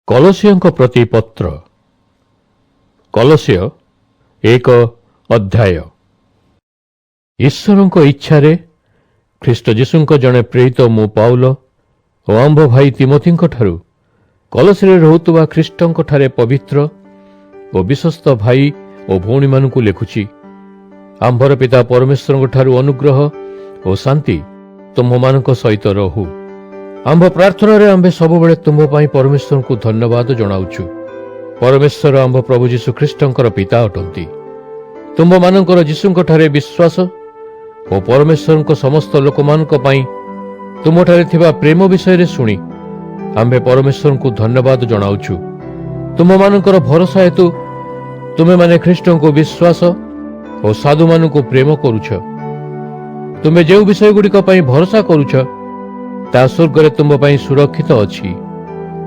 କଲୋସିୟଙ୍କ ପ୍ରତି ପତ୍ର କଲୋସିୟ 1 ଅଧ୍ୟାୟ। ଈଶ୍ୱରଙ୍କ ଇଚ୍ଛାରେ ଖ୍ରୀଷ୍ଟ ଯୀଶୁଙ୍କ ଜଣେ ପ୍ରେରିତ ମୁଁ ପାଉଲ ଓ ଆମ୍ଭ ଭାଇ ତିମୋଥୀଙ୍କଠାରୁ କଲୋସିରେ ରହୁଥିବା ଖ୍ରୀଷ୍ଟଙ୍କଠାରେ ପବିତ୍ର ଓ ବିଶ୍ୱସ୍ତ ଭାଇ ଓ ଭଉଣୀମାନଙ୍କୁ ଲେଖୁଛି। ଆମ୍ଭର ପିତା ପରମେଶ୍ୱରଙ୍କଠାରୁ ଅନୁଗ୍ରହ ଓ ଶାନ୍ତି ତୁମ୍ଭମାନଙ୍କ ସହିତ ରହୁ। ଆମ୍ଭ ପ୍ରାର୍ଥନାରେ ଆମ୍ଭେ ସବୁବେଳେ ତୁମ୍ଭ ପାଇଁ ପରମେଶ୍ୱରଙ୍କୁ ଧନ୍ୟବାଦ ଜଣାଉଛୁ। ପରମେଶ୍ୱର ଆମ୍ଭ ପ୍ରଭୁ ଯୀଶୁ ଖ୍ରୀଷ୍ଟଙ୍କର ପିତା ଅଟନ୍ତି। ତୁମ୍ଭମାନଙ୍କର ଯୀଶୁଙ୍କଠାରେ ବିଶ୍ୱାସ ଓ ପରମେଶ୍ୱରଙ୍କ ସମସ୍ତ ଲୋକମାନଙ୍କ ପାଇଁ ତୁମଠାରେ ଥିବା ପ୍ରେମ ବିଷୟରେ ଶୁଣି ଆମ୍ଭେ ପରମେଶ୍ୱରଙ୍କୁ ଧନ୍ୟବାଦ ଜଣାଉଛୁ। ତୁମମାନଙ୍କର ଭରସା ହେତୁ ତୁମେମାନେ ଖ୍ରୀଷ୍ଟଙ୍କୁ ବିଶ୍ୱାସ ଓ ସାଧୁମାନଙ୍କୁ ପ୍ରେମ କରୁଛ। ତୁମେ ଯେଉଁ ବିଷୟଗୁଡ଼ିକ ପାଇଁ ଭରସା କରୁଛ ତାହା ସ୍ୱର୍ଗରେ ତୁମ ପାଇଁ ସୁରକ୍ଷିତ ଅଛି।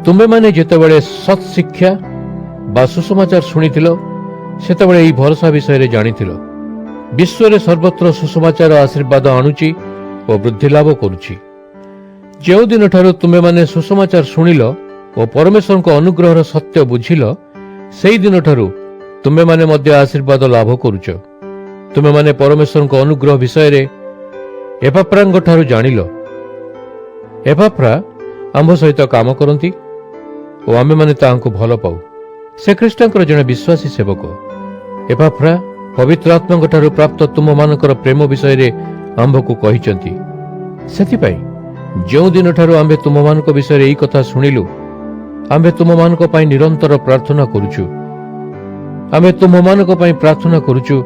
ତୁମେମାନେ ଯେତେବେଳେ ସତ୍ ଶିକ୍ଷା ବା ସୁସମାଚାର ଶୁଣିଥିଲ ସେତେବେଳେ ଏହି ଭରସା ବିଷୟରେ ଜାଣିଥିଲ। ବିଶ୍ୱରେ ସର୍ବତ୍ର ସୁସମାଚାର ଆଶୀର୍ବାଦ ଆଣୁଛି ଓ ବୃଦ୍ଧି ଲାଭ କରୁଛି। ଯେଉଁଦିନଠାରୁ ତୁମେମାନେ ସୁସମାଚାର ଶୁଣିଲ ଓ ପରମେଶ୍ୱରଙ୍କ ଅନୁଗ୍ରହର ସତ୍ୟ ବୁଝିଲ ସେହିଦିନଠାରୁ ତୁମେମାନେ ମଧ୍ୟ ଆଶୀର୍ବାଦ ଲାଭ କରୁଛ। ତୁମେମାନେ ପରମେଶ୍ୱରଙ୍କ ଅନୁଗ୍ରହ ବିଷୟରେ ଏପାଫ୍ରାଙ୍କଠାରୁ ଜାଣିଲ। ଏପାଫ୍ରା ଆମ୍ଭ ସହିତ କାମ କରନ୍ତି ଓ ଆମେମାନେ ତାହାଙ୍କୁ ଭଲ ପାଉ। ସେ ଖ୍ରୀଷ୍ଟଙ୍କର ଜଣେ ବିଶ୍ୱାସୀ ସେବକ। ଏପାଫ୍ରା ପବିତ୍ର ଆତ୍ମାଙ୍କଠାରୁ ପ୍ରାପ୍ତ ତୁମମାନଙ୍କର ପ୍ରେମ ବିଷୟରେ ଆମ୍ଭକୁ କହିଛନ୍ତି। ସେଥିପାଇଁ ଯେଉଁଦିନଠାରୁ ଆମ୍ଭେ ତୁମମାନଙ୍କ ବିଷୟରେ ଏହି କଥା ଶୁଣିଲୁ ଆମ୍ଭେ ତୁମମାନଙ୍କ ପାଇଁ ନିରନ୍ତର ପ୍ରାର୍ଥନା କରୁଛୁ। ଆମେ ତୁମମାନଙ୍କ ପାଇଁ ପ୍ରାର୍ଥନା କରୁଛୁ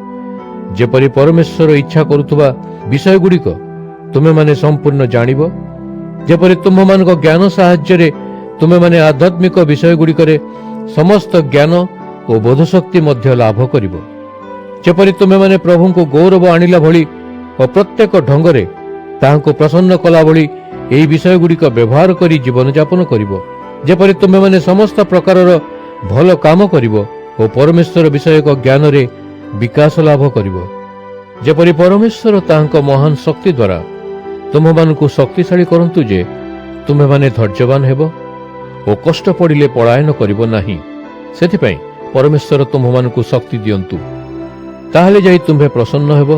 ଯେପରି ପରମେଶ୍ୱର ଇଚ୍ଛା କରୁଥିବା ବିଷୟଗୁଡ଼ିକ ତୁମେମାନେ ସମ୍ପୂର୍ଣ୍ଣ ଜାଣିବ, ଯେପରି ତୁମମାନଙ୍କ ଜ୍ଞାନ ସାହାଯ୍ୟରେ ତୁମେମାନେ ଆଧ୍ୟାତ୍ମିକ ବିଷୟଗୁଡ଼ିକରେ ସମସ୍ତ ଜ୍ଞାନ ଓ ବୋଧଶକ୍ତି ମଧ୍ୟ ଲାଭ କରିବ, ଯେପରି ତୁମେମାନେ ପ୍ରଭୁଙ୍କୁ ଗୌରବ ଆଣିଲା ଭଳି ଓ ପ୍ରତ୍ୟେକ ଢଙ୍ଗରେ ତାହାଙ୍କୁ ପ୍ରସନ୍ନ କଲା ଭଳି ଏହି ବିଷୟଗୁଡ଼ିକ ବ୍ୟବହାର କରି ଜୀବନଯାପନ କରିବ, ଯେପରି ତୁମେମାନେ ସମସ୍ତ ପ୍ରକାରର ଭଲ କାମ କରିବ ଓ ପରମେଶ୍ୱର ବିଷୟକ ଜ୍ଞାନରେ ବିକାଶ ଲାଭ କରିବ, ଯେପରି ପରମେଶ୍ୱର ତାହାଙ୍କ ମହାନ ଶକ୍ତି ଦ୍ୱାରା ତୁମମାନଙ୍କୁ ଶକ୍ତିଶାଳୀ କରନ୍ତୁ ଯେ ତୁମେମାନେ ଧୈର୍ଯ୍ୟବାନ ହେବ ଓ କଷ୍ଟ ପଡ଼ିଲେ ପଳାୟନ କରିବ ନାହିଁ। ସେଥିପାଇଁ ପରମେଶ୍ୱର ତୁମମାନଙ୍କୁ ଶକ୍ତି ଦିଅନ୍ତୁ। ତାହେଲେ ଯାଇ ତୁମ୍ଭେ ପ୍ରସନ୍ନ ହେବ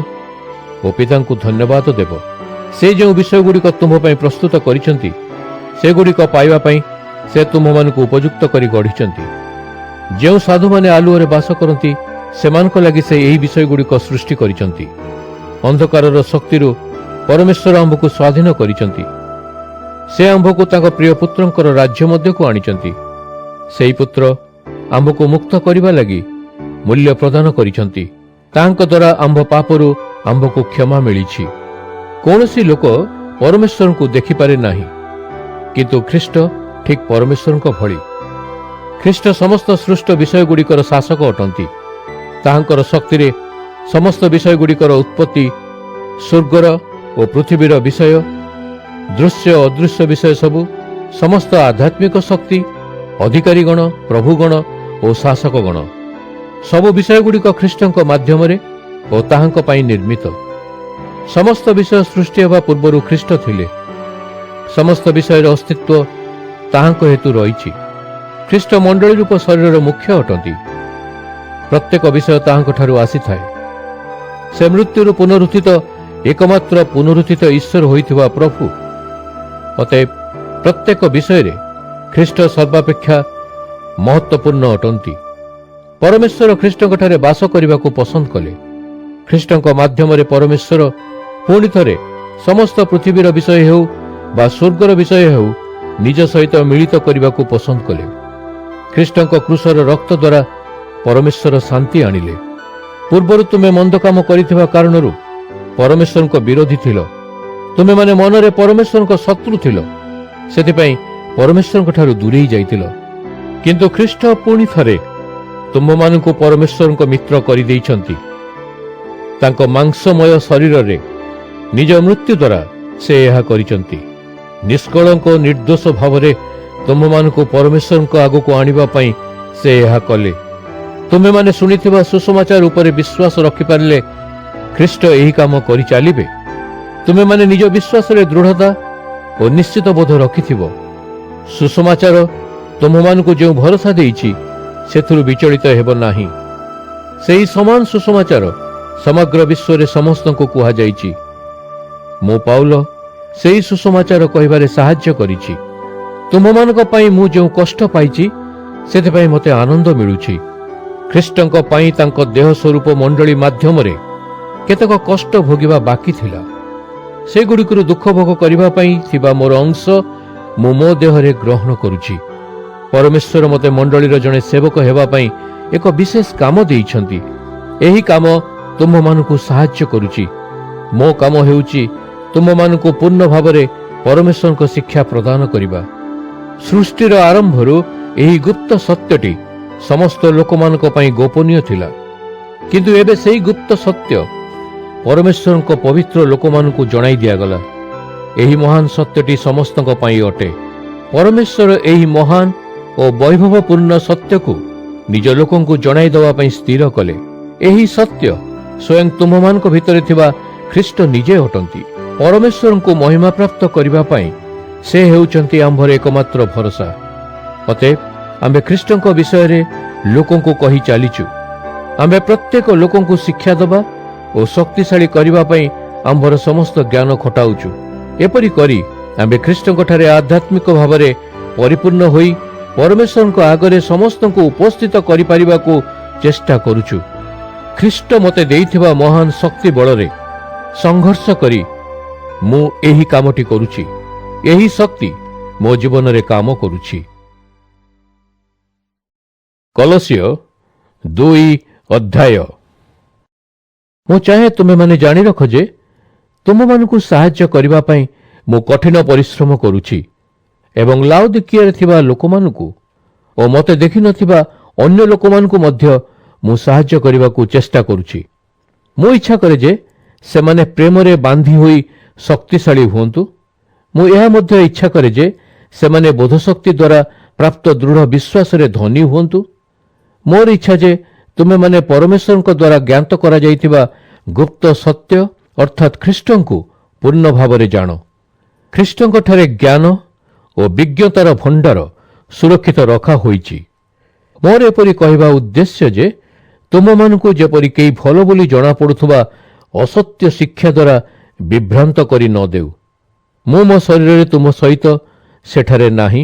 ଓ ପିତାଙ୍କୁ ଧନ୍ୟବାଦ ଦେବ। ସେ ଯେଉଁ ବିଷୟଗୁଡ଼ିକ ତୁମ୍ଭ ପାଇଁ ପ୍ରସ୍ତୁତ କରିଛନ୍ତି ସେଗୁଡ଼ିକ ପାଇବା ପାଇଁ ସେ ତୁମମାନଙ୍କୁ ଉପଯୁକ୍ତ କରି ଗଢ଼ିଛନ୍ତି। ଯେଉଁ ସାଧୁମାନେ ଆଲୁଅରେ ବାସ କରନ୍ତି ସେମାନଙ୍କ ଲାଗି ସେ ଏହି ବିଷୟଗୁଡ଼ିକ ସୃଷ୍ଟି କରିଛନ୍ତି। ଅନ୍ଧକାରର ଶକ୍ତିରୁ ପରମେଶ୍ୱର ଆମ୍ଭକୁ ସ୍ୱାଧୀନ କରିଛନ୍ତି। ସେ ଆମ୍ଭକୁ ତାଙ୍କ ପ୍ରିୟ ପୁତ୍ରଙ୍କର ରାଜ୍ୟ ମଧ୍ୟକୁ ଆଣିଛନ୍ତି। ସେହି ପୁତ୍ର ଆମ୍ଭକୁ ମୁକ୍ତ କରିବା ଲାଗି ମୂଲ୍ୟ ପ୍ରଦାନ କରିଛନ୍ତି। ତାଙ୍କ ଦ୍ୱାରା ଆମ୍ଭ ପାପରୁ ଆମ୍ଭକୁ କ୍ଷମା ମିଳିଛି। କୌଣସି ଲୋକ ପରମେଶ୍ୱରଙ୍କୁ ଦେଖିପାରେ ନାହିଁ, କିନ୍ତୁ ଖ୍ରୀଷ୍ଟ ଠିକ୍ ପରମେଶ୍ୱରଙ୍କ ଭଳି। ଖ୍ରୀଷ୍ଟ ସମସ୍ତ ସୃଷ୍ଟ ବିଷୟଗୁଡ଼ିକର ଶାସକ ଅଟନ୍ତି। ତାହାଙ୍କର ଶକ୍ତିରେ ସମସ୍ତ ବିଷୟଗୁଡ଼ିକର ଉତ୍ପତ୍ତି, ସ୍ୱର୍ଗର ଓ ପୃଥିବୀର ବିଷୟ, ଦୃଶ୍ୟ ଅଦୃଶ୍ୟ ବିଷୟ ସବୁ, ସମସ୍ତ ଆଧ୍ୟାତ୍ମିକ ଶକ୍ତି, ଅଧିକାରୀଗଣ, ପ୍ରଭୁଗଣ ଓ ଶାସକଗଣ, ସବୁ ବିଷୟଗୁଡ଼ିକ ଖ୍ରୀଷ୍ଟଙ୍କ ମାଧ୍ୟମରେ ଓ ତାହାଙ୍କ ପାଇଁ ନିର୍ମିତ। ସମସ୍ତ ବିଷୟ ସୃଷ୍ଟି ହେବା ପୂର୍ବରୁ ଖ୍ରୀଷ୍ଟ ଥିଲେ। ସମସ୍ତ ବିଷୟର ଅସ୍ତିତ୍ୱ ତାହାଙ୍କ ହେତୁ ରହିଛି। ଖ୍ରୀଷ୍ଟ ମଣ୍ଡଳୀ ରୂପ ଶରୀରର ମୁଖ୍ୟ ଅଟନ୍ତି। ପ୍ରତ୍ୟେକ ବିଷୟ ତାହାଙ୍କଠାରୁ ଆସିଥାଏ। ସେ ମୃତ୍ୟୁରୁ ପୁନରୁତ୍ଥିତ ଏକମାତ୍ର ପୁନରୁତ୍ଥିତ ଈଶ୍ୱର ହୋଇଥିବା ପ୍ରଭୁ। ଅତଏବ ପ୍ରତ୍ୟେକ ବିଷୟରେ ଖ୍ରୀଷ୍ଟ ସର୍ବାପେକ୍ଷା ମହତ୍ୱପୂର୍ଣ୍ଣ ଅଟନ୍ତି। ପରମେଶ୍ୱର ଖ୍ରୀଷ୍ଟଙ୍କଠାରେ ବାସ କରିବାକୁ ପସନ୍ଦ କଲେ। ଖ୍ରୀଷ୍ଟଙ୍କ ମାଧ୍ୟମରେ ପରମେଶ୍ୱର ପୁଣି ଥରେ ସମସ୍ତ ପୃଥିବୀର ବିଷୟ ହେଉ ବା ସ୍ୱର୍ଗର ବିଷୟ ହେଉ ନିଜ ସହିତ ମିଳିତ କରିବାକୁ ପସନ୍ଦ କଲେ। ଖ୍ରୀଷ୍ଟଙ୍କ କ୍ରୁଶର ରକ୍ତ ଦ୍ୱାରା ପରମେଶ୍ୱର ଶାନ୍ତି ଆଣିଲେ। ପୂର୍ବରୁ ତୁମେ ମନ୍ଦ କାମ କରିଥିବା କାରଣରୁ ପରମେଶ୍ୱରଙ୍କ ବିରୋଧୀ ଥିଲ। ତୁମେମାନେ ମନରେ ପରମେଶ୍ୱରଙ୍କ ଶତ୍ରୁ ଥିଲ। ସେଥିପାଇଁ ପରମେଶ୍ୱରଙ୍କଠାରୁ ଦୂରେଇ ଯାଇଥିଲ। କିନ୍ତୁ ଖ୍ରୀଷ୍ଟ ପୁଣି ଥରେ ତୁମମାନଙ୍କୁ ପରମେଶ୍ୱରଙ୍କ ମିତ୍ର କରିଦେଇଛନ୍ତି। ତାଙ୍କ ମାଂସମୟ ଶରୀରରେ ନିଜ ମୃତ୍ୟୁ ଦ୍ୱାରା ସେ ଏହା କରିଛନ୍ତି। ନିଷ୍କଳଙ୍କ ଓ ନିର୍ଦ୍ଦୋଷ ଭାବରେ ତୁମମାନଙ୍କୁ ପରମେଶ୍ୱରଙ୍କ ଆଗକୁ ଆଣିବା ପାଇଁ ସେ ଏହା କଲେ। ତୁମେମାନେ ଶୁଣିଥିବା ସୁସମାଚାର ଉପରେ ବିଶ୍ୱାସ ରଖିପାରିଲେ ଖ୍ରୀଷ୍ଟ ଏହି କାମ କରି ଚାଲିବେ। ତୁମେମାନେ ନିଜ ବିଶ୍ୱାସରେ ଦୃଢ଼ତା ଓ ନିଶ୍ଚିତ ବୋଧ ରଖିଥିବ। ସୁସମାଚାର ତୁମମାନଙ୍କୁ ଯେଉଁ ଭରସା ଦେଇଛି ସେଥିରୁ ବିଚଳିତ ହେବ ନାହିଁ। ସେହି ସମାନ ସୁସମାଚାର ସମଗ୍ର ବିଶ୍ୱରେ ସମସ୍ତଙ୍କୁ କୁହାଯାଇଛି। ମୁଁ ପାଉଲ ସେହି ସୁସମାଚାର କହିବାରେ ସାହାଯ୍ୟ କରିଛି। ତୁମମାନଙ୍କ ପାଇଁ ମୁଁ ଯେଉଁ କଷ୍ଟ ପାଇଛି ସେଥିପାଇଁ ମୋତେ ଆନନ୍ଦ ମିଳୁଛି। ଖ୍ରୀଷ୍ଟଙ୍କ ପାଇଁ ତାଙ୍କ ଦେହ ସ୍ୱରୂପ ମଣ୍ଡଳୀ ମାଧ୍ୟମରେ କେତେକ କଷ୍ଟ ଭୋଗିବା ବାକି ଥିଲା। ସେଗୁଡ଼ିକରୁ ଦୁଃଖ ଭୋଗ କରିବା ପାଇଁ ଥିବା ମୋର ଅଂଶ ମୁଁ ମୋ ଦେହରେ ଗ୍ରହଣ କରୁଛି। ପରମେଶ୍ୱର ମୋତେ ମଣ୍ଡଳୀର ଜଣେ ସେବକ ହେବା ପାଇଁ ଏକ ବିଶେଷ କାମ ଦେଇଛନ୍ତି। ଏହି କାମ ତୁମମାନଙ୍କୁ ସାହାଯ୍ୟ କରୁଛି। ମୋ କାମ ହେଉଛି ତୁମମାନଙ୍କୁ ପୂର୍ଣ୍ଣ ଭାବରେ ପରମେଶ୍ୱରଙ୍କ ଶିକ୍ଷା ପ୍ରଦାନ କରିବା। ସୃଷ୍ଟିର ଆରମ୍ଭରୁ ଏହି ଗୁପ୍ତ ସତ୍ୟଟି ସମସ୍ତ ଲୋକମାନଙ୍କ ପାଇଁ ଗୋପନୀୟ ଥିଲା, କିନ୍ତୁ ଏବେ ସେହି ଗୁପ୍ତ ସତ୍ୟ ପରମେଶ୍ୱରଙ୍କ ପବିତ୍ର ଲୋକମାନଙ୍କୁ ଜଣାଇ ଦିଆଗଲା। ଏହି ମହାନ ସତ୍ୟଟି ସମସ୍ତଙ୍କ ପାଇଁ ଅଟେ। ପରମେଶ୍ୱର ଏହି ମହାନ ଓ ବୈଭବପୂର୍ଣ୍ଣ ସତ୍ୟକୁ ନିଜ ଲୋକଙ୍କୁ ଜଣାଇ ଦେବା ପାଇଁ ସ୍ଥିର କଲେ। ଏହି ସତ୍ୟ ସ୍ୱୟଂ ତୁମମାନଙ୍କ ଭିତରେ ଥିବା ଖ୍ରୀଷ୍ଟ ନିଜେ ଅଟନ୍ତି। ପରମେଶ୍ୱରଙ୍କୁ ମହିମାପ୍ରାପ୍ତ କରିବା ପାଇଁ ସେ ହେଉଛନ୍ତି ଆମ୍ଭର ଏକମାତ୍ର ଭରସା। ଅତଏବ ଆମ୍ଭେ ଖ୍ରୀଷ୍ଟଙ୍କ ବିଷୟରେ ଲୋକଙ୍କୁ କହି ଚାଲିଛୁ। ଆମ୍ଭେ ପ୍ରତ୍ୟେକ ଲୋକଙ୍କୁ ଶିକ୍ଷା ଦେବା ଓ ଶକ୍ତିଶାଳୀ କରିବା ପାଇଁ ଆମ୍ଭର ସମସ୍ତ ଜ୍ଞାନ ଖଟାଉଛୁ। ଏପରି କରି ଆମ୍ଭେ ଖ୍ରୀଷ୍ଟଙ୍କଠାରେ ଆଧ୍ୟାତ୍ମିକ ଭାବରେ ପରିପୂର୍ଣ୍ଣ ହୋଇ ପରମେଶ୍ୱରଙ୍କ ଆଗରେ ସମସ୍ତଙ୍କୁ ଉପସ୍ଥିତ କରିପାରିବାକୁ ଚେଷ୍ଟା କରୁଛୁ। ଖ୍ରୀଷ୍ଟ ମୋତେ ଦେଇଥିବା ମହାନ ଶକ୍ତି ବଳରେ ସଂଘର୍ଷ କରି ମୁଁ ଏହି କାମଟି କରୁଛି। ଏହି ଶକ୍ତି ମୋ ଜୀବନରେ କାମ କରୁଛି। କଲୋସିୟ 2 ଅଧ୍ୟାୟ। ମୁଁ ଚାହେଁ ତୁମେମାନେ ଜାଣି ରଖ ଯେ ତୁମମାନଙ୍କୁ ସାହାଯ୍ୟ କରିବା ପାଇଁ ମୁଁ କଠିନ ପରିଶ୍ରମ କରୁଛି ଏବଂ ଲାଉଦିକିଆରେ ଥିବା ଲୋକମାନଙ୍କୁ ଓ ମୋତେ ଦେଖିନଥିବା ଅନ୍ୟ ଲୋକମାନଙ୍କୁ ମଧ୍ୟ ମୁଁ ସାହାଯ୍ୟ କରିବାକୁ ଚେଷ୍ଟା କରୁଛି। ମୁଁ ଇଚ୍ଛା କରେ ଯେ ସେମାନେ ପ୍ରେମରେ ବାନ୍ଧି ହୋଇ ଶକ୍ତିଶାଳୀ ହୁଅନ୍ତୁ। ମୁଁ ଏହା ମଧ୍ୟ ଇଚ୍ଛା କରେ ଯେ ସେମାନେ ବୋଧଶକ୍ତି ଦ୍ୱାରା ପ୍ରାପ୍ତ ଦୃଢ଼ ବିଶ୍ୱାସରେ ଧନୀ ହୁଅନ୍ତୁ। ମୋର ଇଚ୍ଛା ଯେ ତୁମେମାନେ ପରମେଶ୍ୱରଙ୍କ ଦ୍ୱାରା ଜ୍ଞାତ କରାଯାଇଥିବା ଗୁପ୍ତ ସତ୍ୟ ଅର୍ଥାତ୍ ଖ୍ରୀଷ୍ଟଙ୍କୁ ପୂର୍ଣ୍ଣ ଭାବରେ ଜାଣ। ଖ୍ରୀଷ୍ଟଙ୍କଠାରେ ଜ୍ଞାନ ଓ ବିଜ୍ଞତାର ଭଣ୍ଡାର ସୁରକ୍ଷିତ ରଖା ହୋଇଛି। ମୋର ଏପରି କହିବା ଉଦ୍ଦେଶ୍ୟ ଯେ ତୁମମାନଙ୍କୁ ଯେପରି କେହି ଭଲ ବୋଲି ଜଣାପଡ଼ୁଥିବା ଅସତ୍ୟ ଶିକ୍ଷା ଦ୍ୱାରା ବିଭ୍ରାନ୍ତ କରି ନ ଦେଉ। ମୁଁ ମୋ ଶରୀରରେ ତୁମ ସହିତ ସେଠାରେ ନାହିଁ,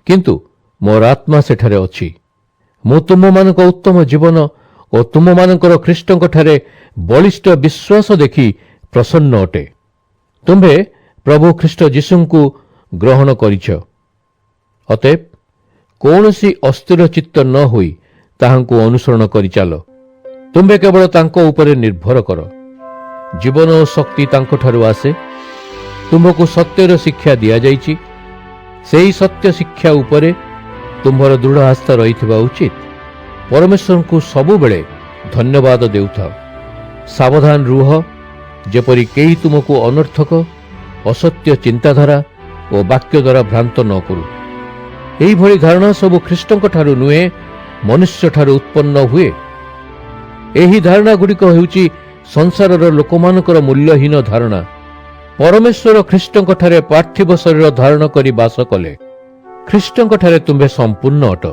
କିନ୍ତୁ ମୋର ଆତ୍ମା ସେଠାରେ ଅଛି। ମୁଁ ତୁମମାନଙ୍କ ଉତ୍ତମ ଜୀବନ ଓ ତୁମମାନଙ୍କର ଖ୍ରୀଷ୍ଟଙ୍କଠାରେ ବଳିଷ୍ଠ ବିଶ୍ୱାସ ଦେଖି ପ୍ରସନ୍ନ ଅଟେ। ତୁମ୍ଭେ ପ୍ରଭୁ ଖ୍ରୀଷ୍ଟ ଯୀଶୁଙ୍କୁ ଗ୍ରହଣ କରିଛ। ଅତଏବ କୌଣସି ଅସ୍ଥିର ଚିତ୍ତ ନ ହୋଇ ତାହାଙ୍କୁ ଅନୁସରଣ କରିଚାଲ। ତୁମ୍ଭେ କେବଳ ତାଙ୍କ ଉପରେ ନିର୍ଭର କର। ଜୀବନ ଓ ଶକ୍ତି ତାଙ୍କଠାରୁ ଆସେ। ତୁମ୍ଭକୁ ସତ୍ୟର ଶିକ୍ଷା ଦିଆଯାଇଛି। ସେହି ସତ୍ୟ ଶିକ୍ଷା ଉପରେ ତୁମ୍ଭର ଦୃଢ଼ ଆସ୍ଥା ରହିଥିବା ଉଚିତ। ପରମେଶ୍ୱରଙ୍କୁ ସବୁବେଳେ ଧନ୍ୟବାଦ ଦେଉଥାଅ। ସାବଧାନ ରୁହ ଯେପରି କେହି ତୁମକୁ ଅନର୍ଥକ ଅସତ୍ୟ ଚିନ୍ତାଧାରା ଓ ବାକ୍ୟ ଦ୍ୱାରା ଭ୍ରାନ୍ତ ନ କରୁ। ଏହିଭଳି ଧାରଣା ସବୁ ଖ୍ରୀଷ୍ଟଙ୍କଠାରୁ ନୁହେଁ, ମନୁଷ୍ୟଠାରୁ ଉତ୍ପନ୍ନ ହୁଏ। ଏହି ଧାରଣାଗୁଡ଼ିକ ହେଉଛି ସଂସାରର ଲୋକମାନଙ୍କର ମୂଲ୍ୟହୀନ ଧାରଣା। ପରମେଶ୍ୱର ଖ୍ରୀଷ୍ଟଙ୍କଠାରେ ପାର୍ଥିବ ଶରୀର ଧାରଣ କରି ବାସ କଲେ। ଖ୍ରୀଷ୍ଟଙ୍କଠାରେ ତୁମ୍ଭେ ସମ୍ପୂର୍ଣ୍ଣ ଅଟ।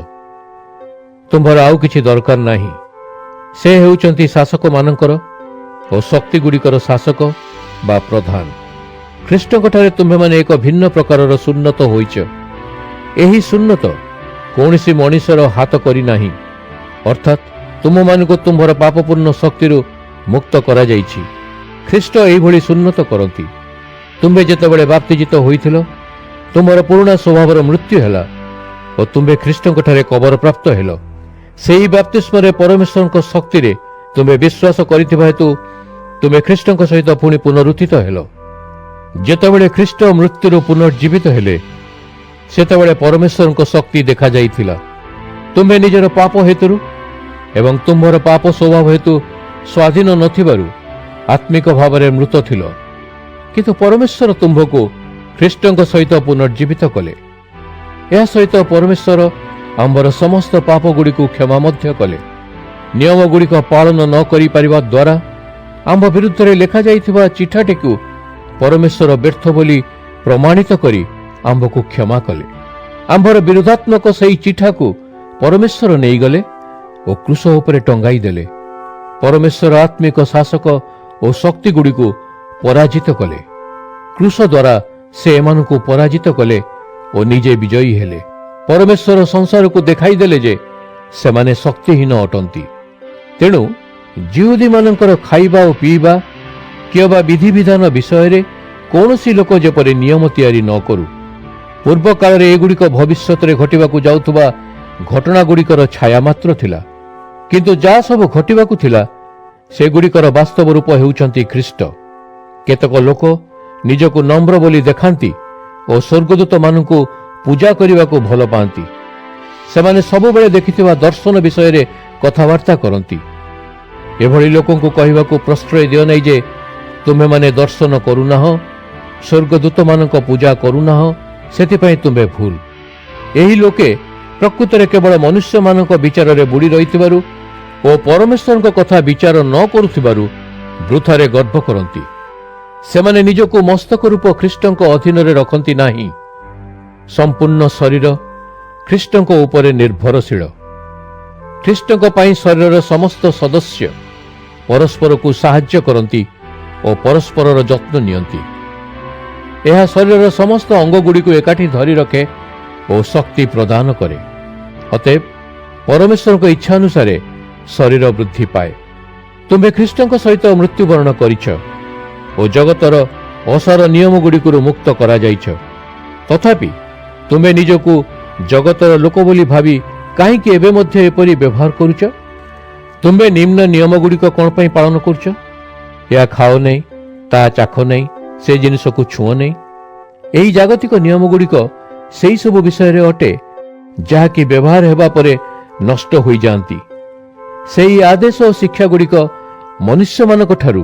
ତୁମ୍ଭର ଆଉ କିଛି ଦରକାର ନାହିଁ। ସେ ହେଉଛନ୍ତି ଶାସକମାନଙ୍କର ଓ ଶକ୍ତିଗୁଡ଼ିକର ଶାସକ ବା ପ୍ରଧାନ। ଖ୍ରୀଷ୍ଟଙ୍କଠାରେ ତୁମ୍ଭେମାନେ ଏକ ଭିନ୍ନ ପ୍ରକାରର ସୁନ୍ନତ ହୋଇଛ। ଏହି ସୁନ୍ନତ କୌଣସି ମଣିଷର ହାତ କରିନାହିଁ, ଅର୍ଥାତ୍ ତୁମମାନଙ୍କୁ ତୁମ୍ଭର ପାପପୂର୍ଣ୍ଣ ଶକ୍ତିରୁ ମୁକ୍ତ କରାଯାଇଛି। ଖ୍ରୀଷ୍ଟ ଏହିଭଳି ସୁନ୍ନତ କରନ୍ତି। ତୁମ୍ଭେ ଯେତେବେଳେ ବାପ୍ତିଜିତ ହୋଇଥିଲ, ତୁମ୍ଭର ପୁରୁଣା ସ୍ୱଭାବର ମୃତ୍ୟୁ ହେଲା ଓ ତୁମ୍ଭେ ଖ୍ରୀଷ୍ଟଙ୍କଠାରେ କବରପ୍ରାପ୍ତ ହେଲ। ସେହି ବାପ୍ତିସ୍ମରେ ପରମେଶ୍ୱରଙ୍କ ଶକ୍ତିରେ ତୁମ୍ଭେ ବିଶ୍ୱାସ କରିଥିବା ହେତୁ ତୁମେ ଖ୍ରୀଷ୍ଟଙ୍କ ସହିତ ପୁଣି ପୁନରୁତ୍ଥିତ ହେଲ। ଯେତେବେଳେ ଖ୍ରୀଷ୍ଟ ମୃତ୍ୟୁରୁ ପୁନର୍ଜୀବିତ ହେଲେ, ସେତେବେଳେ ପରମେଶ୍ୱରଙ୍କ ଶକ୍ତି ଦେଖାଯାଇଥିଲା। ତୁମ୍ଭେ ନିଜର ପାପ ହେତୁରୁ ଏବଂ ତୁମ୍ଭର ପାପ ସ୍ୱଭାବ ହେତୁ ସ୍ୱାଧୀନ ନଥିବାରୁ ଆତ୍ମିକ ଭାବରେ ମୃତ ଥିଲ, କିନ୍ତୁ ପରମେଶ୍ୱର ତୁମ୍ଭକୁ ଖ୍ରୀଷ୍ଟଙ୍କ ସହିତ ପୁନର୍ଜୀବିତ କଲେ। ଏହା ସହିତ ପରମେଶ୍ୱର ଆମ୍ଭର ସମସ୍ତ ପାପଗୁଡ଼ିକୁ କ୍ଷମା ମଧ୍ୟ କଲେ। ନିୟମଗୁଡ଼ିକ ପାଳନ ନ କରିପାରିବା ଦ୍ୱାରା ଆମ୍ଭ ବିରୁଦ୍ଧରେ ଲେଖାଯାଇଥିବା ଚିଠାଟିକୁ ପରମେଶ୍ୱର ବ୍ୟର୍ଥ ବୋଲି ପ୍ରମାଣିତ କରି ଆମ୍ଭକୁ କ୍ଷମା କଲେ। आंभर विरोधात्मक सेई चिठा को परमेश्वर नहीं गले और क्रूस उपरे टंगाई देले। परमेश्वर आत्मिक शासक और शक्ति गुड़ी को पराजित कले। क्रूस द्वारा से एमानकु पराजित कले और निजे विजयी हेले। परमेश्वर संसार को देखाई देले जे सेमाने शक्तिहीन अटंती। तेणु जिहुदी मानकर खाइबा और पीवा किबा विधि विधान विषय रे कौनसी लोक जेपरि नियम तैयारी न करू। पूर्व काल रे एगुड़िक भविष्यत रे घटिबाकु जाउथुबा घटना गुड़िकर छाया मात्र थिला, किंतु जा सब घटिबाकु थिला सेगुड़िकर वास्तव रूप हेउचंती ख्रीष्ट। केतक लोक निजको नम्र बोली देखांती और स्वर्गदूत मानकु पूजा करने भल पाती। सेमाने सबुबेले देखिथिबा दर्शन विषय रे कथबार्ता करती। एभली लोकंकु कहबाकु प्रश्रय दियो नै जे तुमे माने दर्शन करूनाह, स्वर्गदूत मानक पूजा करूनाह, सेतिपई तुमे भूल। एही लोके प्रकृतरे केवल मनुष्य मानक विचार रे बुड़ी रहिथिबारु और परमेश्वर कथा विचार न करुथिबारु वृथारे गर्व करती। सेमाने निजको मस्तक रूप ख्रीष्टंक अधीन रे रखंती नाही। संपूर्ण शरीर ख्रीष्टंक उपरे निर्भरशील। ख्रीष्टंक पई शरीर समस्त सदस्य परस्पर को साहाय्य करती और परस्पर जत्न नियंती। यह शरीर समस्त अंग गुड़ी को एकाठी धरी रखे और शक्ति प्रदान करे। अतएव परमेश्वर को इच्छा अनुसार शरीर वृद्धि पाए। तुम्हें ख्रीष्टंक सहित मृत्युवरण करिछ और जगतर असार नियम गुड़िकु मुक्त करा जाइछ। तथापि तुम्हें निजको जगतर लोक बोली भावी कहीं एबे मध्य एपरी व्यवहार करुच। तुम्हें निम्न नियम गुड़िक कौन पई पालन करुच? या खाओ नहीं, ता चाख नहीं, से जिनिस को छुओ नहीं। यही जागतिक नियम गुड़िक सेई सब विषय रे अटे जहा कि व्यवहार हेबा परे नष्ट होई जांती। सेई आदेश और शिक्षा गुड़िक मनुष्य मानक ठारू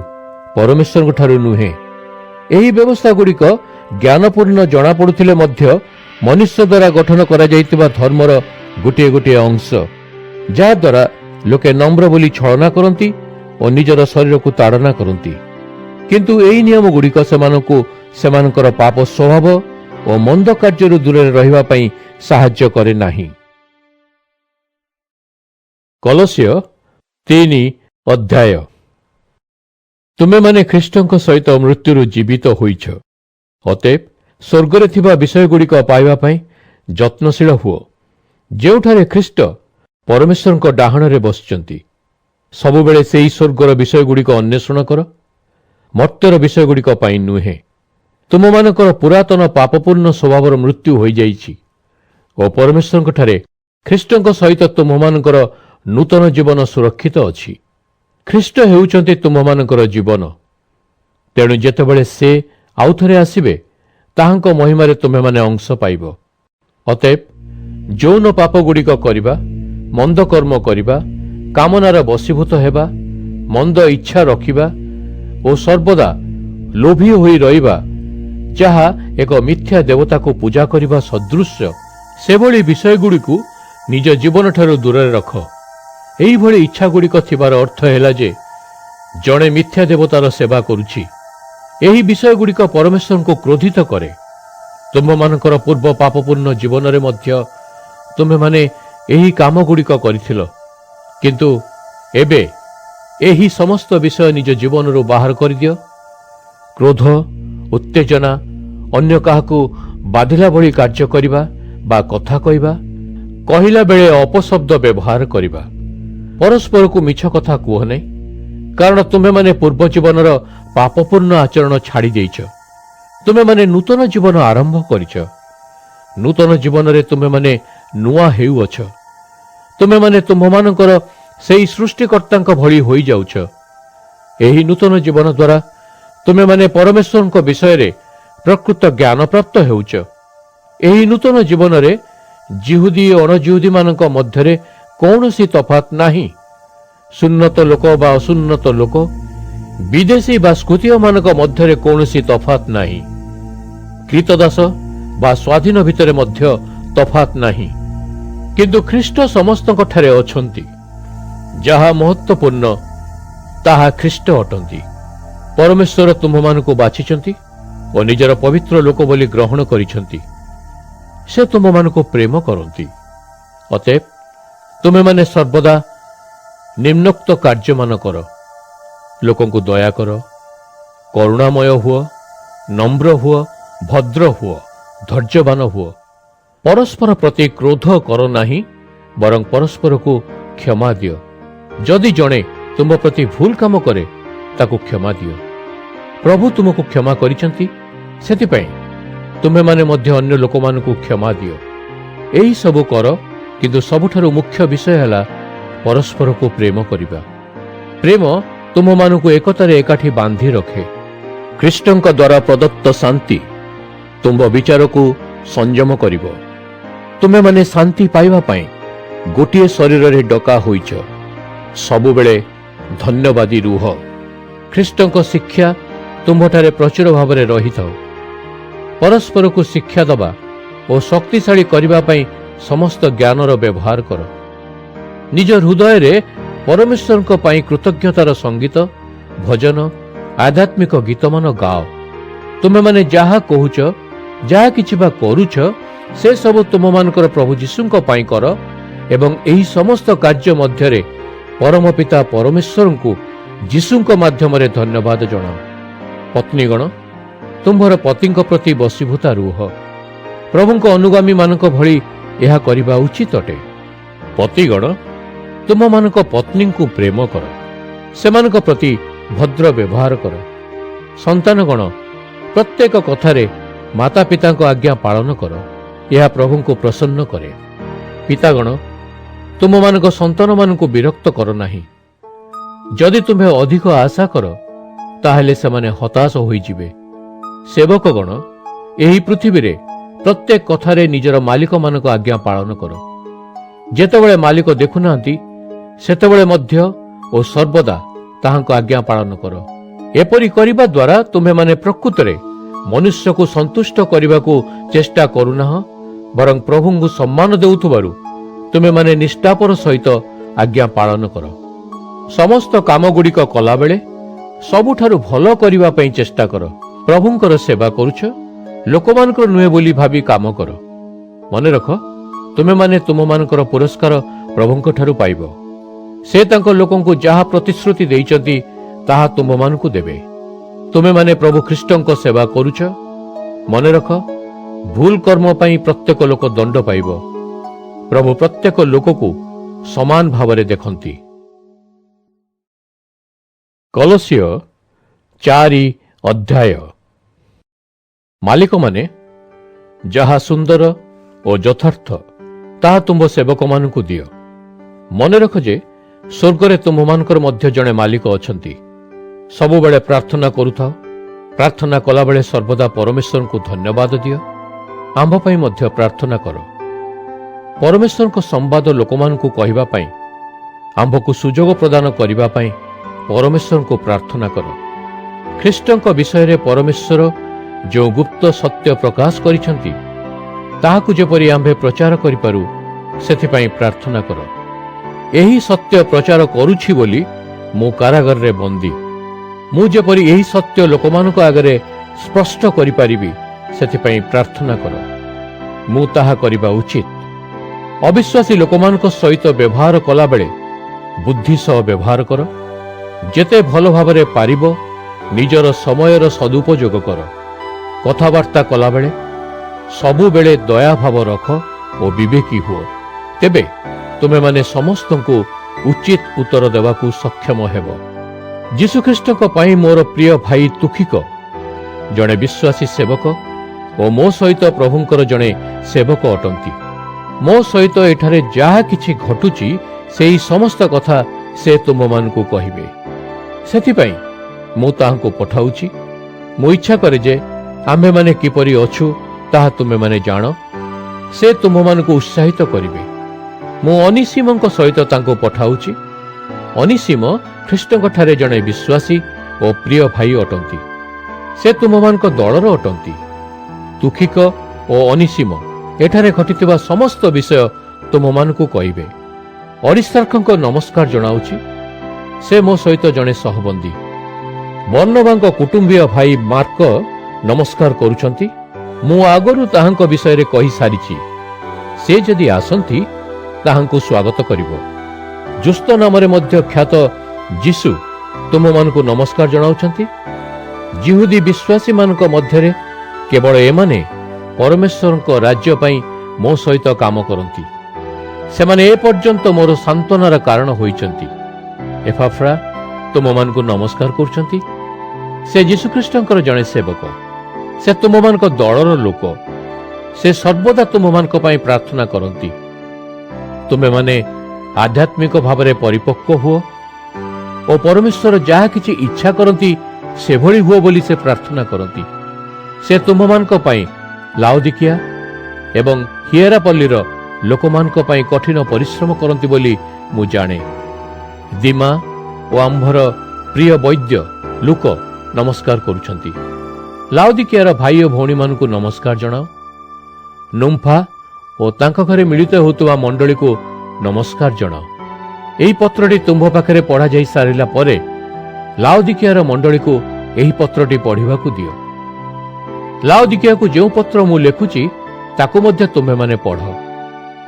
परमेश्वर ठारू नुहे। यही व्यवस्था गुड़िक ज्ञानपूर्ण जना पड़ुथिले मध्य मनुष्य द्वारा गठन करा जाइतिबा धर्मर गोटे गोटे अंश, जहा द्वारा लोके नम्र बोली छलना करती और निजर शरीर को ताड़ना करती। किंतु एही नियम गुड़िक सेमानकु सेमानकर पाप स्वभाव और मंद कार्य दूर रहिबा पई साहाय्य करे नाही। कलस्य 3 अध्याय। तुमे माने ख्रीष्टंक सहित मृत्युरु जीवित होइछ। अतएव स्वर्गरे थिबा विषय गुड़िक पाइबा पई जत्नशील हुओ, जेउठारे ख्रीष्ट परमेश्वरक डाहणरे बसचंती। सबुबेले सेई स्वर्गर विषय गुड़िक अन्वेषण कर, मर्त्यर विषय गुड़िक पई नुहे। तुम मानकर पुरातन पापपूर्ण स्वभावर मृत्यु होई जाइछि और परमेश्वरक ठारे ख्रीष्टंक सहित तुम मानकर नूतन जीवन सुरक्षित अछि। ख्रीष्ट हेउचंती तुम मानकर जीवन। तेणु जेतेबेले से आउ थरे आसिबे ताहांक महिमारे तुमे माने अंश पाइब। अतएव जौन पाप गुड़िक करिबा, मंद कर्म करिबा, कामनार बशीभूत हेबा, मंद इच्छा रखिबा और सर्वदा लोभी होई रहिबा, जहा एक मिथ्या देवता को पूजा करिबा सदृश्य, सेभली विषय गुड़िकु निज जीवन ठारू दूरे रख। एही भली इच्छा गुड़िक थिबार अर्थ हैला जे जणे मिथ्या देवतार सेवा करुछि। एही विषय गुड़िक परमेश्वर को क्रोधित करे। तुम मानकर पूर्व पापपूर्ण जीवन रे मध्य तुमे माने एही काम गुड़िक करिथिलो, किंतु एबे एही समस्त विषय निज जीवन रो बाहर कर दियो। क्रोध, उत्तेजना, अन्य काहाकू बाधिला भली कार्य करिबा बा कथा कहिबा, कहिला बेले अपशब्द व्यवहार करिबा, परस्पर को मिछ कथा कुह नै, कारण तुमे माने पूर्व जीवनर पापपूर्ण आचरण छाड़ी देइछ। तुमे माने नूतन जीवन आरंभ करिछ। नूतन जीवन रे तुमे माने नुआ हेउ अछ। तुमे माने तुम मानकर सेई सृष्टिकर्तांक भली होई जाउछ। एही नूतन जीवन द्वारा तुमे माने परमेश्वरक विषय रे प्रकृत ज्ञान प्राप्त हेउछ। एही नूतन जीवन रे जिहुदी और अणजिहुदी मानक मध्यरे कौनसी तफात नाही। सुन्नत लोक बा असुन्नत लोक, विदेशी बा स्कुतीय मानक मध्यरे कौनसी तफात नाही। कृतदास बा स्वाधीन भितरे मध्य तफात नाही। किंतु ख्रीष्ट समस्तक ठारे अछंती। जहा महत्वपूर्ण ताहा ख्रीष्ट अटंती। परमेश्वर तुम मानकु बाछिचंती और निजर पवित्र लोक बोली ग्रहण करिछंती। ସେ ତୁମମାନଙ୍କୁ ପ୍ରେମ କରନ୍ତି। ଅତଏବ ତୁମେମାନେ ସର୍ବଦା ନିମ୍ନୋକ୍ତ କାର୍ଯ୍ୟମାନ କର। ଲୋକଙ୍କୁ ଦୟା କର, କରୁଣାମୟ ହୁଅ, ନମ୍ର ହୁଅ, ଭଦ୍ର ହୁଅ, ଧୈର୍ଯ୍ୟବାନ ହୁଅ। ପରସ୍ପର ପ୍ରତି କ୍ରୋଧ କର ନାହିଁ, ବରଂ ପରସ୍ପରକୁ କ୍ଷମା ଦିଅ। ଯଦି ଜଣେ ତୁମ ପ୍ରତି ଭୁଲ କାମ କରେ ତାକୁ କ୍ଷମା ଦିଅ। ପ୍ରଭୁ ତୁମକୁ କ୍ଷମା କରିଛନ୍ତି, ସେଥିପାଇଁ ତୁମେମାନେ ମଧ୍ୟ ଅନ୍ୟ ଲୋକମାନଙ୍କୁ କ୍ଷମା ଦିଅ। ଏହି ସବୁ କର, କିନ୍ତୁ ସବୁଠାରୁ ମୁଖ୍ୟ ବିଷୟ ହେଲା ପରସ୍ପରକୁ ପ୍ରେମ କରିବା। ପ୍ରେମ ତୁମମାନଙ୍କୁ ଏକତାରେ ଏକାଠି ବାନ୍ଧି ରଖେ। ଖ୍ରୀଷ୍ଟଙ୍କ ଦ୍ୱାରା ପ୍ରଦତ୍ତ ଶାନ୍ତି ତୁମ ବିଚାରକୁ ସଂଯମ କରିବ। ତୁମେମାନେ ଶାନ୍ତି ପାଇବା ପାଇଁ ଗୋଟିଏ ଶରୀରରେ ଡକା ହୋଇଛ। ସବୁବେଳେ ଧନ୍ୟବାଦୀ ରୁହ। ଖ୍ରୀଷ୍ଟଙ୍କ ଶିକ୍ଷା ତୁମ୍ଭଠାରେ ପ୍ରଚୁର ଭାବରେ ରହିଥାଉ। ପରସ୍ପରକୁ ଶିକ୍ଷା ଦେବା ଓ ଶକ୍ତିଶାଳୀ କରିବା ପାଇଁ ସମସ୍ତ ଜ୍ଞାନର ବ୍ୟବହାର କର। ନିଜ ହୃଦୟରେ ପରମେଶ୍ୱରଙ୍କ ପାଇଁ କୃତଜ୍ଞତାର ସଙ୍ଗୀତ, ଭଜନ, ଆଧ୍ୟାତ୍ମିକ ଗୀତମାନ ଗାଅ। ତୁମେମାନେ ଯାହା କହୁଛ, ଯାହା କିଛି ବା କରୁଛ, ସେସବୁ ତୁମମାନଙ୍କର ପ୍ରଭୁ ଯୀଶୁଙ୍କ ପାଇଁ କର ଏବଂ ଏହି ସମସ୍ତ କାର୍ଯ୍ୟ ମଧ୍ୟରେ ପରମ ପିତା ପରମେଶ୍ୱରଙ୍କୁ ଯୀଶୁଙ୍କ ମାଧ୍ୟମରେ ଧନ୍ୟବାଦ ଜଣାଅ। ପତ୍ନୀଗଣ, ତୁମ୍ଭର ପତିଙ୍କ ପ୍ରତି ବଶୀଭୂତା ରୁହ। ପ୍ରଭୁଙ୍କ ଅନୁଗାମୀମାନଙ୍କ ଭଳି ଏହା କରିବା ଉଚିତ ଅଟେ। ପତିଗଣ, ତୁମମାନଙ୍କ ପତ୍ନୀଙ୍କୁ ପ୍ରେମ କର, ସେମାନଙ୍କ ପ୍ରତି ଭଦ୍ର ବ୍ୟବହାର କର। ସନ୍ତାନଗଣ, ପ୍ରତ୍ୟେକ କଥାରେ ମାତା ପିତାଙ୍କ ଆଜ୍ଞା ପାଳନ କର, ଏହା ପ୍ରଭୁଙ୍କୁ ପ୍ରସନ୍ନ କରେ। ପିତାଗଣ, ତୁମମାନଙ୍କ ସନ୍ତାନମାନଙ୍କୁ ବିରକ୍ତ କର ନାହିଁ। ଯଦି ତୁମ୍ଭେ ଅଧିକ ଆଶା କର, ତାହେଲେ ସେମାନେ ହତାଶ ହୋଇଯିବେ। ସେବକଗଣ, ଏହି ପୃଥିବୀରେ ପ୍ରତ୍ୟେକ କଥାରେ ନିଜର ମାଲିକମାନଙ୍କ ଆଜ୍ଞା ପାଳନ କର। ଯେତେବେଳେ ମାଲିକ ଦେଖୁନାହାନ୍ତି, ସେତେବେଳେ ମଧ୍ୟ ଓ ସର୍ବଦା ତାହାଙ୍କ ଆଜ୍ଞା ପାଳନ କର। ଏପରି କରିବା ଦ୍ୱାରା ତୁମେମାନେ ପ୍ରକୃତରେ ମନୁଷ୍ୟକୁ ସନ୍ତୁଷ୍ଟ କରିବାକୁ ଚେଷ୍ଟା କରୁନାହଁ, ବରଂ ପ୍ରଭୁଙ୍କୁ ସମ୍ମାନ ଦେଉଥିବାରୁ ତୁମେମାନେ ନିଷ୍ଠାପର ସହିତ ଆଜ୍ଞା ପାଳନ କର। ସମସ୍ତ କାମଗୁଡ଼ିକ କଲାବେଳେ ସବୁଠାରୁ ଭଲ କରିବା ପାଇଁ ଚେଷ୍ଟା କର। ପ୍ରଭୁଙ୍କର ସେବା କରୁଛ, ଲୋକମାନଙ୍କର ନୁହେଁ ବୋଲି ଭାବି କାମ କର। ମନେ ରଖ, ତୁମେମାନେ ତୁମମାନଙ୍କର ପୁରସ୍କାର ପ୍ରଭୁଙ୍କଠାରୁ ପାଇବ। ସେ ତାଙ୍କ ଲୋକଙ୍କୁ ଯାହା ପ୍ରତିଶ୍ରୁତି ଦେଇଛନ୍ତି ତାହା ତୁମମାନଙ୍କୁ ଦେବେ। ତୁମେମାନେ ପ୍ରଭୁ ଖ୍ରୀଷ୍ଟଙ୍କ ସେବା କରୁଛ। ମନେ ରଖ, ଭୁଲ କର୍ମ ପାଇଁ ପ୍ରତ୍ୟେକ ଲୋକ ଦଣ୍ଡ ପାଇବ। ପ୍ରଭୁ ପ୍ରତ୍ୟେକ ଲୋକକୁ ସମାନ ଭାବରେ ଦେଖନ୍ତି। କଲୋସିୟ 4 ଅଧ୍ୟାୟ। ମାଲିକମାନେ, ଯାହା ସୁନ୍ଦର ଓ ଯଥାର୍ଥ ତାହା ତୁମ୍ଭ ସେବକମାନଙ୍କୁ ଦିଅ। ମନେ ରଖ ଯେ ସ୍ୱର୍ଗରେ ତୁମ୍ଭମାନଙ୍କର ମଧ୍ୟ ଜଣେ ମାଲିକ ଅଛନ୍ତି। ସବୁବେଳେ ପ୍ରାର୍ଥନା କରୁଥାଅ। ପ୍ରାର୍ଥନା କଲାବେଳେ ସର୍ବଦା ପରମେଶ୍ୱରଙ୍କୁ ଧନ୍ୟବାଦ ଦିଅ। ଆମ୍ଭ ପାଇଁ ମଧ୍ୟ ପ୍ରାର୍ଥନା କର। ପରମେଶ୍ୱରଙ୍କ ସମ୍ବାଦ ଲୋକମାନଙ୍କୁ କହିବା ପାଇଁ ଆମ୍ଭକୁ ସୁଯୋଗ ପ୍ରଦାନ କରିବା ପାଇଁ ପରମେଶ୍ୱରଙ୍କୁ ପ୍ରାର୍ଥନା କର। ଖ୍ରୀଷ୍ଟଙ୍କ ବିଷୟରେ ପରମେଶ୍ୱର ଯେଉଁ ଗୁପ୍ତ ସତ୍ୟ ପ୍ରକାଶ କରିଛନ୍ତି, ତାହାକୁ ଯେପରି ଆମ୍ଭେ ପ୍ରଚାର କରିପାରୁ, ସେଥିପାଇଁ ପ୍ରାର୍ଥନା କର। ଏହି ସତ୍ୟ ପ୍ରଚାର କରୁଛି ବୋଲି ମୁଁ କାରାଗାରରେ ବନ୍ଦୀ। ମୁଁ ଯେପରି ଏହି ସତ୍ୟ ଲୋକମାନଙ୍କ ଆଗରେ ସ୍ପଷ୍ଟ କରିପାରିବି, ସେଥିପାଇଁ ପ୍ରାର୍ଥନା କର। ମୁଁ ତାହା କରିବା ଉଚିତ। ଅବିଶ୍ୱାସୀ ଲୋକମାନଙ୍କ ସହିତ ବ୍ୟବହାର କଲାବେଳେ ବୁଦ୍ଧି ସହ ବ୍ୟବହାର କର। ଯେତେ ଭଲ ଭାବରେ ପାରିବ ନିଜର ସମୟର ସଦୁପଯୋଗ କର। କଥାବାର୍ତ୍ତା କଲାବେଳେ ସବୁବେଳେ ଦୟାଭାବ ରଖ ଓ ବିବେକୀ ହୁଅ। ତେବେ ତୁମେମାନେ ସମସ୍ତଙ୍କୁ ଉଚିତ ଉତ୍ତର ଦେବାକୁ ସକ୍ଷମ ହେବ। ଯୀଶୁଖ୍ରୀଷ୍ଟଙ୍କ ପାଇଁ ମୋର ପ୍ରିୟ ଭାଇ ତୁଖିକ ଜଣେ ବିଶ୍ୱାସୀ ସେବକ ଓ ମୋ ସହିତ ପ୍ରଭୁଙ୍କର ଜଣେ ସେବକ ଅଟନ୍ତି। ମୋ ସହିତ ଏଠାରେ ଯାହା କିଛି ଘଟୁଛି ସେହି ସମସ୍ତ କଥା ସେ ତୁମମାନଙ୍କୁ କହିବେ। ସେଥିପାଇଁ ମୁଁ ତାହାଙ୍କୁ ପଠାଉଛି। ମୁଁ ଇଚ୍ଛା କରେ ଯେ ଆମ୍ଭେମାନେ କିପରି ଅଛୁ ତାହା ତୁମେମାନେ ଜାଣ। ସେ ତୁମମାନଙ୍କୁ ଉତ୍ସାହିତ କରିବେ। ମୁଁ ଅନିସିମଙ୍କ ସହିତ ତାଙ୍କୁ ପଠାଉଛି। ଅନିସିମ ଖ୍ରୀଷ୍ଟଙ୍କଠାରେ ଜଣେ ବିଶ୍ୱାସୀ ଓ ପ୍ରିୟ ଭାଇ ଅଟନ୍ତି। ସେ ତୁମମାନଙ୍କ ଦଳର ଅଟନ୍ତି। ତୁଖିକ ଓ ଅନିସିମ ଏଠାରେ ଘଟିଥିବା ସମସ୍ତ ବିଷୟ ତୁମମାନଙ୍କୁ କହିବେ। ଅରିସ୍ତାର୍ଖଙ୍କ ନମସ୍କାର ଜଣାଉଛି। ସେ ମୋ ସହିତ ଜଣେ ସହବନ୍ଦୀ। ବର୍ଣ୍ଣବାଙ୍କ କୁଟୁମ୍ବୀୟ ଭାଇ ମାର୍କ ନମସ୍କାର କରୁଛନ୍ତି। ମୁଁ ଆଗରୁ ତାହାଙ୍କ ବିଷୟରେ କହି ସାରିଛି। ସେ ଯଦି ଆସନ୍ତି ତାହାଙ୍କୁ ସ୍ୱାଗତ କରିବ। ଜୁସ୍ତ ନାମରେ ମଧ୍ୟ ଖ୍ୟାତ ଯୀଶୁ ତୁମମାନଙ୍କୁ ନମସ୍କାର ଜଣାଉଛନ୍ତି। ଜିହୁଦୀ ବିଶ୍ୱାସୀମାନଙ୍କ ମଧ୍ୟରେ କେବଳ ଏମାନେ ପରମେଶ୍ୱରଙ୍କ ରାଜ୍ୟ ପାଇଁ ମୋ ସହିତ କାମ କରନ୍ତି। ସେମାନେ ଏପର୍ଯ୍ୟନ୍ତ ମୋର ସାନ୍ତ୍ୱନାର କାରଣ ହୋଇଛନ୍ତି। ଏପାଫ୍ରା ତୁମମାନଙ୍କୁ ନମସ୍କାର କରୁଛନ୍ତି। ସେ ଯୀଶୁଖ୍ରୀଷ୍ଟଙ୍କର ଜଣେ ସେବକ। ସେ ତୁମମାନଙ୍କ ଦଳର ଲୋକ। ସେ ସର୍ବଦା ତୁମମାନଙ୍କ ପାଇଁ ପ୍ରାର୍ଥନା କରନ୍ତି। ତୁମେମାନେ ଆଧ୍ୟାତ୍ମିକ ଭାବରେ ପରିପକ୍ୱ ହୁଅ ଓ ପରମେଶ୍ୱର ଯାହା କିଛି ଇଚ୍ଛା କରନ୍ତି ସେଭଳି ହୁଅ ବୋଲି ସେ ପ୍ରାର୍ଥନା କରନ୍ତି। ସେ ତୁମମାନଙ୍କ ପାଇଁ ଲାଉଦିକିଆ ଏବଂ ହିଏରାପଲ୍ଲୀର ଲୋକମାନଙ୍କ ପାଇଁ କଠିନ ପରିଶ୍ରମ କରନ୍ତି ବୋଲି ମୁଁ ଜାଣେ। ଦିମା ଓ ଆମ୍ଭର ପ୍ରିୟ ବୈଦ୍ୟ ଲୁକ ନମସ୍କାର କରୁଛନ୍ତି। ଲାଉଦିକିଆର ଭାଇ ଓ ଭଉଣୀମାନଙ୍କୁ ନମସ୍କାର ଜଣାଅ। ନୁମ୍ଫା ଓ ତାଙ୍କ ଘରେ ମିଳିତ ହେଉଥିବା ମଣ୍ଡଳୀକୁ ନମସ୍କାର ଜଣାଅ। ଏହି ପତ୍ରଟି ତୁମ୍ଭ ପାଖରେ ପଢ଼ାଯାଇ ସାରିଲା ପରେ ଲାଉଦିକିଆର ମଣ୍ଡଳୀକୁ ଏହି ପତ୍ରଟି ପଢ଼ିବାକୁ ଦିଅ। ଲାଉଦିକିଆକୁ ଯେଉଁ ପତ୍ର ମୁଁ ଲେଖୁଛି ତାକୁ ମଧ୍ୟ ତୁମ୍ଭେମାନେ ପଢ଼।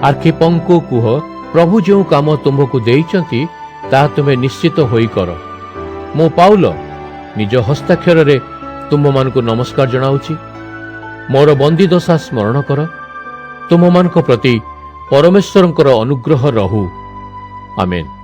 ଆର୍ଖିପଙ୍କୁ କୁହ, ପ୍ରଭୁ ଯେଉଁ କାମ ତୁମ୍ଭକୁ ଦେଇଛନ୍ତି ତାହା ତୁମେ ନିଶ୍ଚିତ ହୋଇ କର। ମୁଁ ପାଉଲ ନିଜ ହସ୍ତାକ୍ଷରରେ ତୁମ୍ଭମାନଙ୍କୁ ନମସ୍କାର ଜଣାଉଛି। ମୋର ବନ୍ଦୀଦଶା ସ୍ମରଣ କର। ତୁମମାନଙ୍କ ପ୍ରତି ପରମେଶ୍ୱରଙ୍କର ଅନୁଗ୍ରହ ରହୁ। ଆମେନ୍।